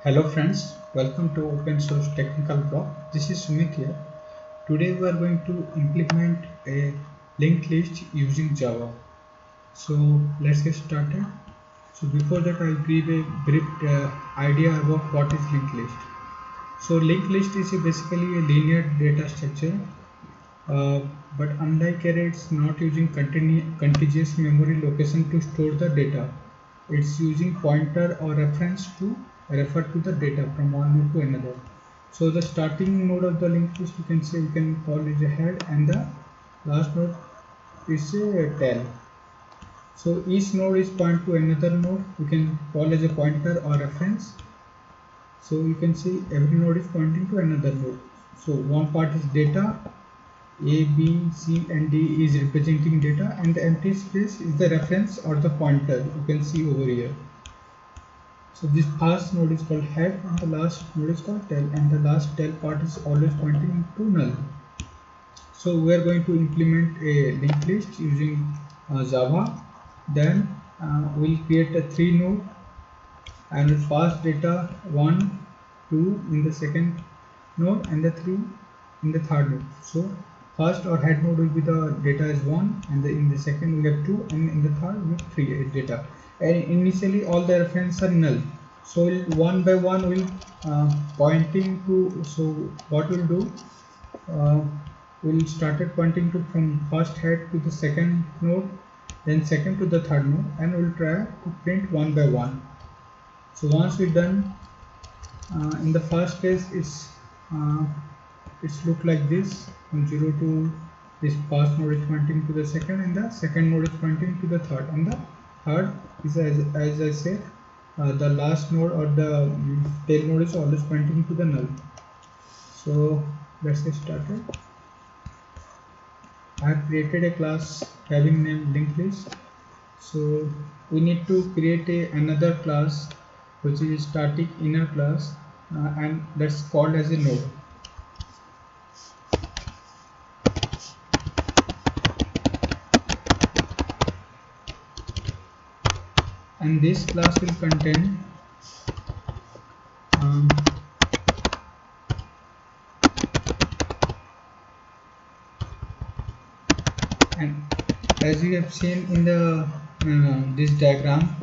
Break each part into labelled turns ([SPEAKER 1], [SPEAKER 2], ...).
[SPEAKER 1] Hello friends, welcome to Open Source Technical Block. This is Sumit here. Today we are going to implement a linked list using Java. So let's get started. So before that I'll give a brief idea about what is linked list. So linked list is basically a linear data structure, but unlike array, it's not using contiguous memory location to store the data. It's using pointer or reference to refer to the data from one node to another. So the starting node of the linked list, you can say, you can call it a head, and the last node is a tail. So each node is point to another node. You can call as a pointer or reference. So you can see every node is pointing to another node. So one part is data, A, B, C and D is representing data, and the empty space is the reference or the pointer you can see over here. So this first node is called head and the last node is called tail, and the last tail part is always pointing to null. So we are going to implement a linked list using Java. Then we'll create a 3 node and we'll pass data 1, 2 in the second node and the 3 in the third node. So first our head node will be the data is 1, and in the second we have 2, and in the third we have 3 data. And initially all the references are null. So one by one we'll pointing to. So what we'll do, we'll started pointing to from first head to the second node, then second to the third node, and we'll try to print one by one. So once we're done, in the first case it's look like this. From 0 to this first node is pointing to the second, and the second node is pointing to the third, and the third is, as I said, the last node or the tail node is always pointing to the null. So let's get started. I have created a class having name linked list. So we need to create another class which is static inner class, and that's called as a node. And this class will contain and as you have seen in the this diagram,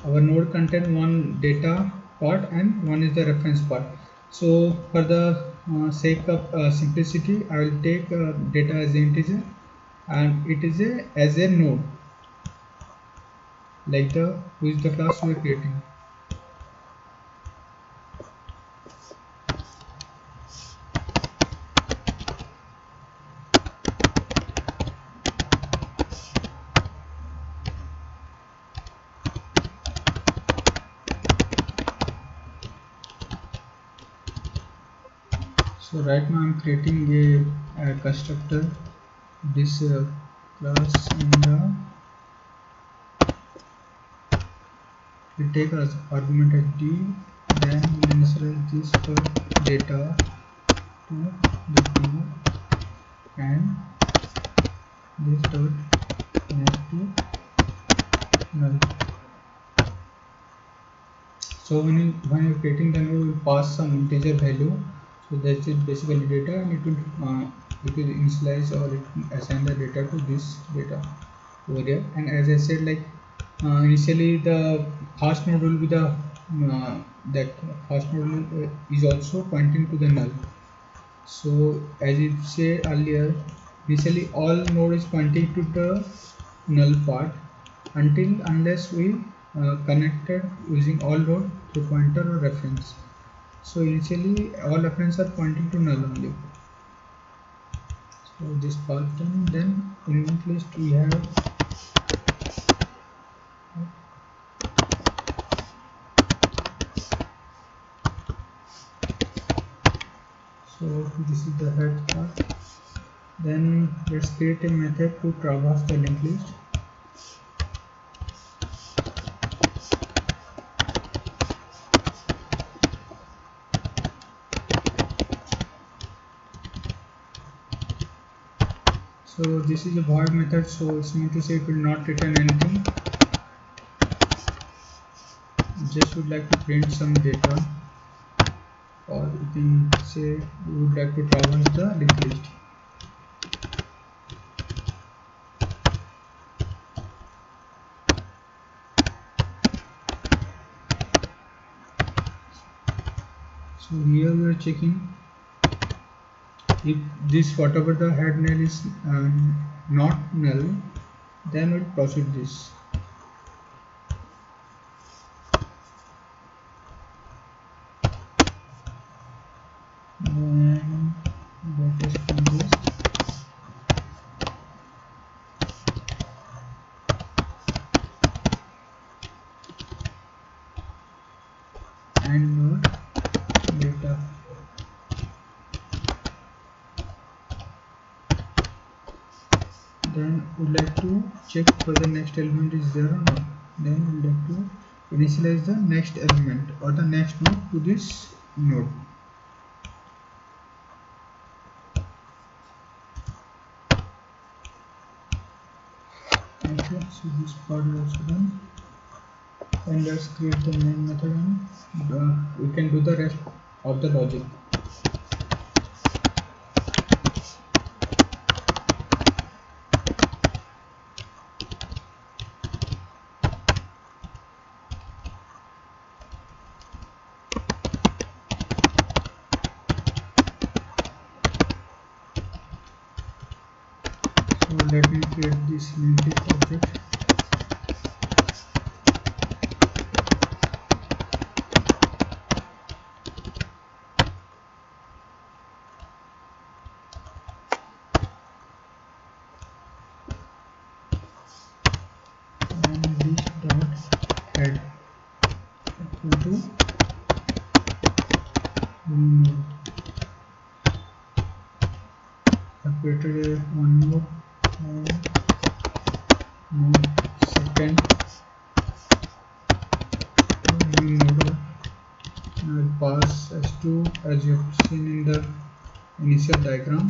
[SPEAKER 1] our node contains one data part and one is the reference part. So for the sake of simplicity, I will take data as an integer, and it is as a node, like which the class we are creating. So right now I'm creating a constructor, this class in the, we take as argument as d, then we initialize this for data to the d, and this dot connect to null. So when you're creating the node, you pass some integer value. So that is basically data, and it will initialize or it will assign the data to this data over here. And as I said, like initially the first node will be the that first node is also pointing to the null. So as it said earlier, initially all node is pointing to the null part unless we connected using all node through pointer or reference. So initially all references are pointing to null only. So this part done. Then in linked list we have so this is the head part. Then let's create a method to traverse the linked list. So this is a void method, so it's meant to say it will not return anything. Just would like to print some data. or you can say you would like to traverse the linked list. So here we are checking if this whatever the head null is not null, then we'll proceed this. Then let us do this. And node data. Then would like to check whether next element is there or not. Then we would like to initialize the next element or the next node to this node. Okay, so this part is also done. And let's create the main method and we can do the rest of the logic. So let me create this linked list object. And this dot head equal to I've created one node and node second new node. I'll pass s2 as you have seen in the initial diagram.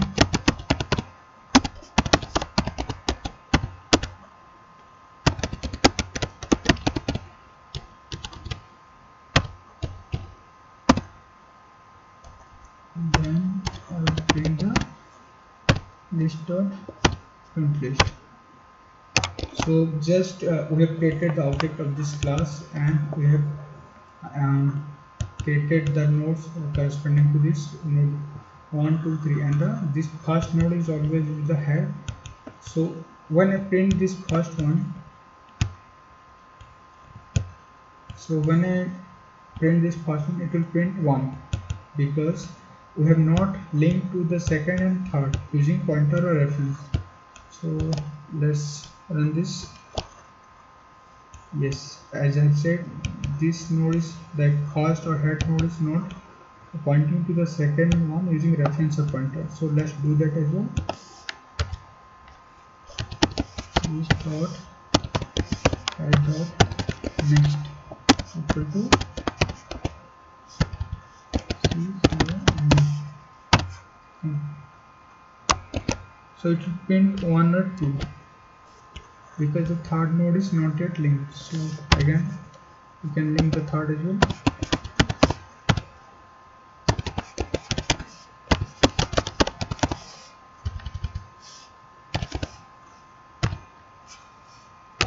[SPEAKER 1] Then I will print the list dot print list. So just we have created the object of this class and we have created the nodes corresponding to this node 1, 2, 3, and this first node is always with the head. So when I print this first one, it will print 1 because we have not linked to the second and third using pointer or reference. So let's run this. Yes, as I said, this node is like first or head node is not pointing to the second one using reference or pointer. So let's do that as well. This dot head dot next equal to so it will print 1 or 2 because the third node is not yet linked. So again you can link the third as well.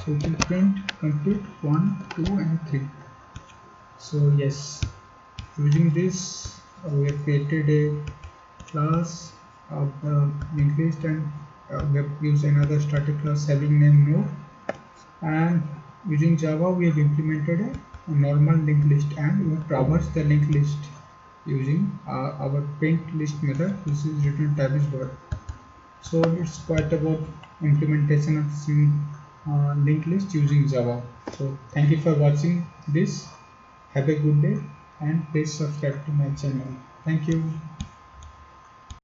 [SPEAKER 1] So it will print complete 1, 2 and 3. So yes, using this we have created a class of the linked list and we have used another static class having name node, and using Java we have implemented a normal linked list and we have traversed the linked list using our print list method, which is return type is word. So it's quite about implementation of linked list using Java. So thank you for watching this. Have a good day and please subscribe to my channel. Thank you.